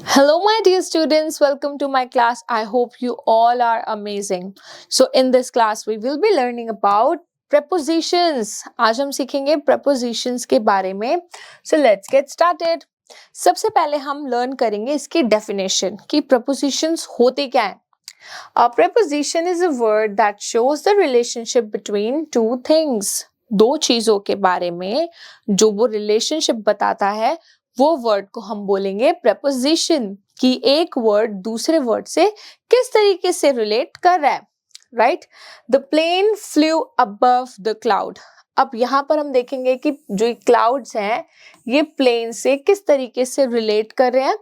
Hello, my dear students. Welcome to my class. I hope you all are amazing. So, in this class, we will be learning about prepositions. आज हम सीखेंगे prepositions के बारे में. So, let's get started. सबसे पहले हम learn करेंगे इसकी definition कि prepositions होते क्या हैं. A preposition is a word that shows the relationship between two things. दो चीजों के बारे में जो वो relationship बताता है वो वर्ड को हम बोलेंगे preposition कि एक वर्ड दूसरे वर्ड से किस तरीके से रिलेट कर रहा है. Right. The plane flew above the cloud. अब यहाँ पर हम देखेंगे कि जो क्लाउड्स हैं ये प्लेन से किस तरीके से रिलेट कर रहे हैं.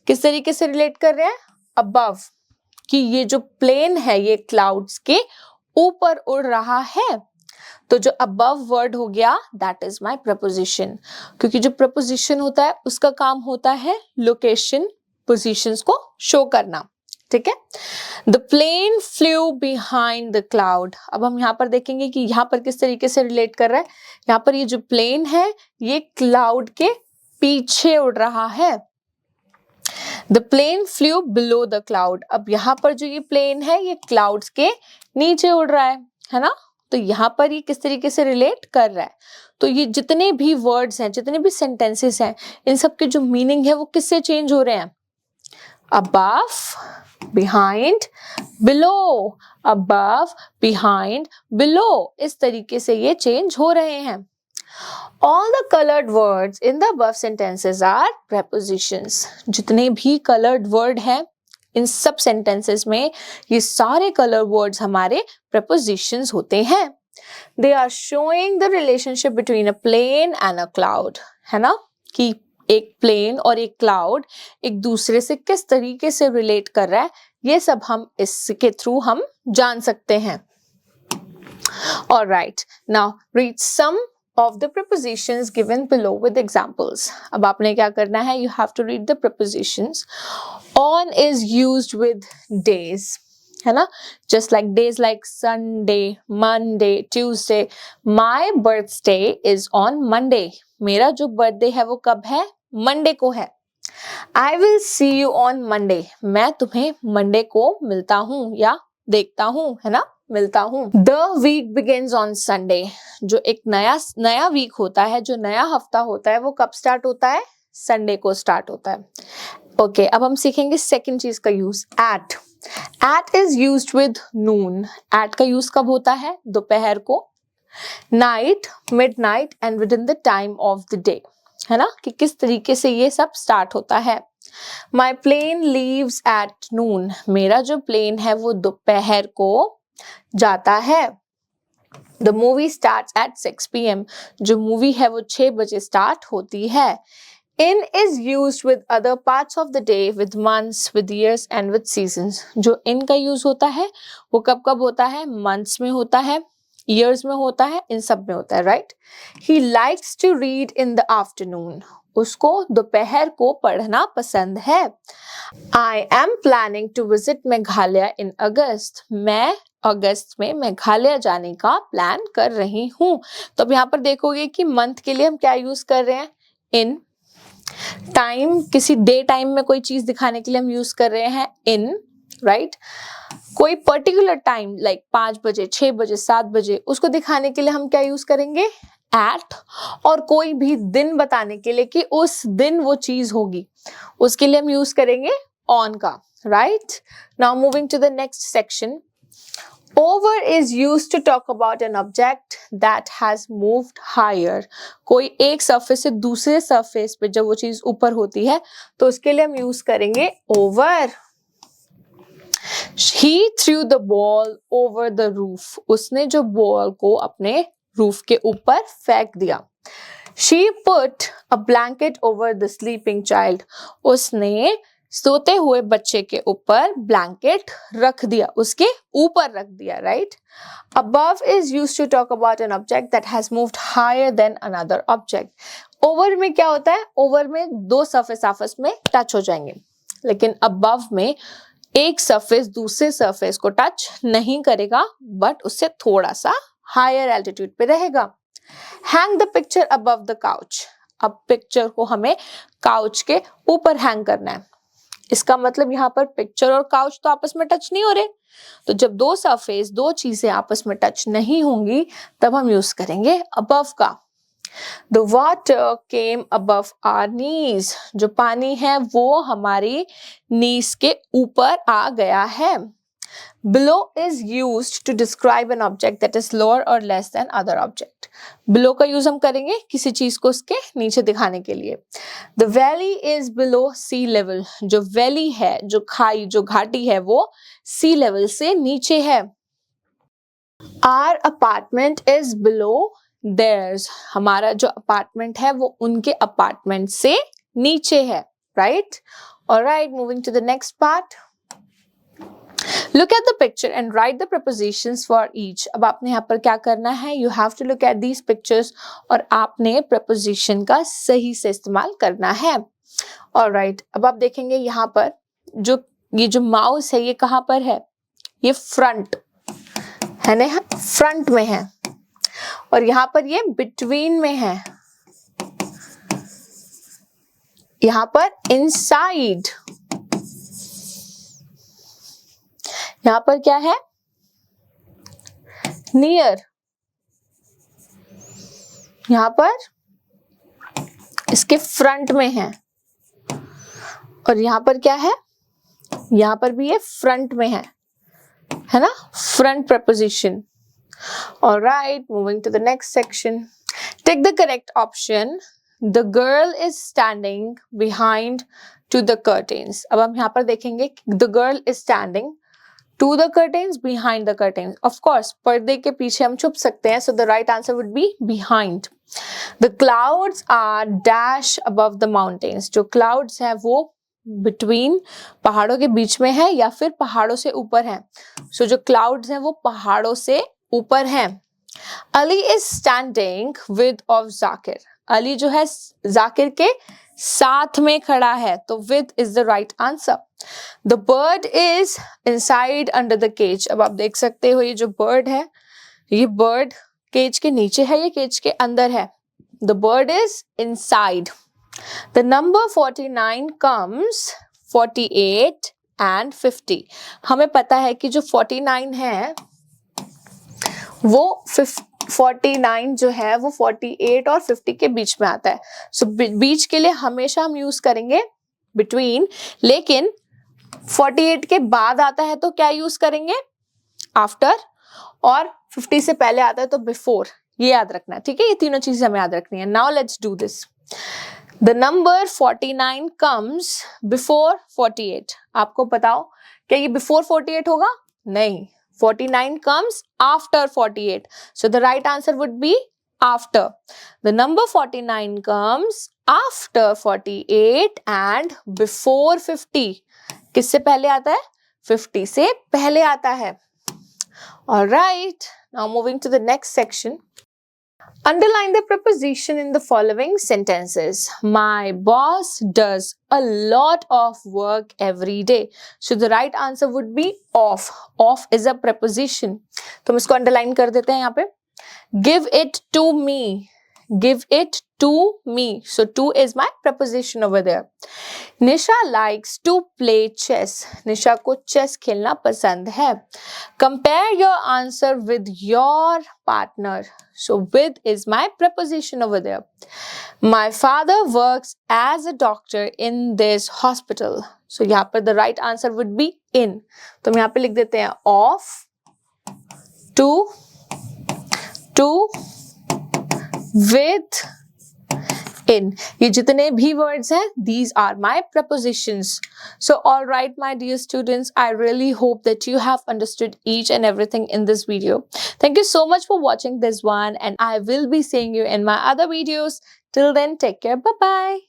किस तरीके से रिलेट कर रहे हैं? अबव, कि ये जो प्लेन है ये क्लाउड्स के ऊपर उड़ रहा है. तो जो अबव वर्ड हो गया दैट इज माय प्रपोजिशन, क्योंकि जो प्रपोजिशन होता है उसका काम होता है लोकेशन पोजीशंस को शो करना. ठीक है. The plane flew behind the cloud. अब हम यहाँ पर देखेंगे कि यहाँ पर किस तरीके से रिलेट कर रहा है. यहाँ पर ये जो प्लेन है ये क्लाउड के पीछे उड़ रहा है. The plane flew below the cloud. अब यहाँ पर जो ये प्लेन है ये क्लाउड्स के नीचे उड़ रहा है ना. तो यहाँ पर ये किस तरीके से रिलेट कर रहा है. तो ये जितने भी वर्ड्स हैं, जितने भी सेंटेंसेस हैं, इन सब के जो मीनिंग है वो किससे चेंज हो रहे हैं? Above, behind, below. Above, behind, below. इस तरीके से ये चेंज हो रहे हैं. All the colored words in the above sentences are prepositions. जितने भी colored word हैं इन सब sentences में ये सारे color words हमारे prepositions होते हैं. They are showing the relationship between a plane and a cloud. है ना, कि एक plane और एक cloud एक दूसरे से किस तरीके से relate कर रहा है, ये सब हम इसके through हम जान सकते हैं. Alright, now read some of the prepositions given below with examples. अब आपने क्या करना है? You have to read the prepositions. On is used with days, है ना? Just like days like Sunday, Monday, Tuesday. My birthday is on Monday. मेरा जो birthday है वो कब है? Monday को है. I will see you on Monday. मैं तुम्हें Monday को मिलता हूँ या देखता हूँ, है ना? मिलता हूँ. The week begins on Sunday. जो एक नया वीक होता है, जो नया हफ्ता होता है वो कब स्टार्ट होता है? संडे को स्टार्ट होता है. ओके, अब हम सीखेंगे सेकंड चीज का use. At. At is used with noon. At का यूज कब होता है? दोपहर को. Night, midnight and with in the time of the day, है ना, कि किस तरीके से ये सब स्टार्ट होता है. माई प्लेन लीव्स एट नून. मेरा जो प्लेन है वो दोपहर को जाता है. The movie starts at 6 p.m. जो मूवी है वो 6 बजे स्टार्ट होती है. In is used with other parts of the day, with months, with years and with seasons. जो in का यूज होता है वो कब कब होता है? months में होता है, years में होता है, इन सब में होता है. right? He likes to read in the afternoon. उसको दोपहर को पढ़ना पसंद है. I am planning to visit Meghalaya in August. मैं अगस्त में मेघालय जाने का प्लान कर रही हूँ. तो अब यहाँ पर देखोगे कि मंथ के लिए हम क्या यूज कर रहे हैं? इन. टाइम, किसी डे टाइम में कोई चीज दिखाने के लिए हम यूज कर रहे हैं इन. राइट. कोई पर्टिकुलर टाइम लाइक 5 बजे, 6 बजे, 7 बजे, उसको दिखाने के लिए हम क्या यूज करेंगे? एट. और कोई भी दिन बताने के लिए कि उस दिन वो चीज होगी, उसके लिए हम यूज करेंगे ऑन का. Right. Now moving to the next section. Over is used to talk about an object that has moved higher. कोई एक सरफेस से दूसरे सरफेस पे जब वो चीज ऊपर होती है तो उसके लिए हम यूज करेंगे over. He threw the ball over the roof. उसने जो बॉल को अपने रूफ के ऊपर फेंक दिया. She put a blanket over the sleeping child. उसने सोते हुए बच्चे के ऊपर ब्लैंकेट रख दिया, उसके ऊपर रख दिया. Right. Above is used to talk about an object that has moved higher than another object. Over में क्या होता है? Over में दो सरफेस आपस में टच हो जाएंगे, लेकिन above में एक सरफेस दूसरे सरफेस को टच नहीं करेगा, बट उससे थोड़ा सा हायर एल्टीट्यूड पे रहेगा. Hang the picture above the couch. अब पिक्चर को हमें काउच के ऊपर हैंग करना है. इसका मतलब यहाँ पर पिक्चर और काउच तो आपस में टच नहीं हो रहे, तो जब दो सरफेस, दो चीजें आपस में टच नहीं होंगी तब हम यूज करेंगे above का। The water came above our knees. जो पानी है वो हमारी नीज के ऊपर आ गया है। Below is used to describe an object that is lower or less than other object. Below का यूज हम करेंगे किसी चीज को उसके नीचे दिखाने के लिए। The valley is below sea level. जो वैली है, जो खाई, जो घाटी है वो sea level से नीचे है। Our apartment is below theirs. हमारा जो अपार्टमेंट है वो उनके अपार्टमेंट से नीचे है, right? Alright, moving to the next part. Look at the picture and write the prepositions for each. अब आपने यहाँ पर क्या करना है? You have to look at these pictures और आपने preposition का सही से इस्तेमाल करना है। Alright, अब आप देखेंगे यहाँ पर ये जो माउस है ये कहाँ पर है? ये फ्रंट है ना, फ्रंट में है, और यहाँ पर ये बिटवीन में है, यहाँ पर इनसाइड, यहाँ पर क्या है? नियर, यहाँ पर इसके फ्रंट में है, और यहाँ पर क्या है? यहाँ पर भी ये फ्रंट में है ना? Front preposition. Alright, moving to the next section. Take the correct option. The girl is standing behind to the curtains. अब हम यहाँ पर देखेंगे the girl is standing to the curtains, behind the curtains. Of course, पर्दे के पीछे हम छुप सकते हैं, so the right answer would be behind. The clouds are dash above the mountains. जो clouds है वो between पहाड़ों के बीच में है या फिर पहाड़ों से ऊपर है. So जो clouds हैं वो पहाड़ों से ऊपर हैं. Ali is standing with of Zakir. Ali जो है जाकिर के साथ में खड़ा है, तो with is the right answer. The bird is inside under the cage. अब आप देख सकते हो ये जो bird है, ये bird केज के नीचे है, ये केज के अंदर है. The bird is inside. The number 49 comes 48 and 50. हमें पता है कि जो 49 है वो 49 जो है वो 48 और 50 के बीच में आता है. सो बीच के लिए हमेशा हम यूज करेंगे between, लेकिन 48 के बाद आता है तो क्या यूज करेंगे? आफ्टर, और 50 से पहले आता है तो बिफोर. ये याद रखना है, ठीक है? ये तीनों चीजें हमें याद रखनी है. Now let's do this. The number 49 comes before 48. आपको बताओ क्या ये before 48 होगा? नहीं, 49 comes after 48. So the right answer would be after. The number 49 comes after 48 and before 50. किससे पहले आता है? 50 से पहले आता है. Alright, now moving to the next section. Underline the preposition in the following sentences. My boss does a lot of work every day. So the right answer would be of. Of is a preposition. तो हम इसको underline कर देते हैं यहाँ पे. Give it to me. Give it to me. So to is my preposition over there. Nisha likes to play chess. निशा को chess खेलना पसंद है. Compare your answer with your partner. So with is my preposition over there. My father works as a doctor in this hospital. So यहाँ पर the right answer would be in. तो हम यहाँ पे लिख देते हैं of, to, with, in. ये जितने भी words हैं, these are my prepositions. So all right, my dear students, I really hope that you have understood each and everything in this video. Thank you so much for watching this one, and I will be seeing you in my other videos. Till then, take care. Bye-bye.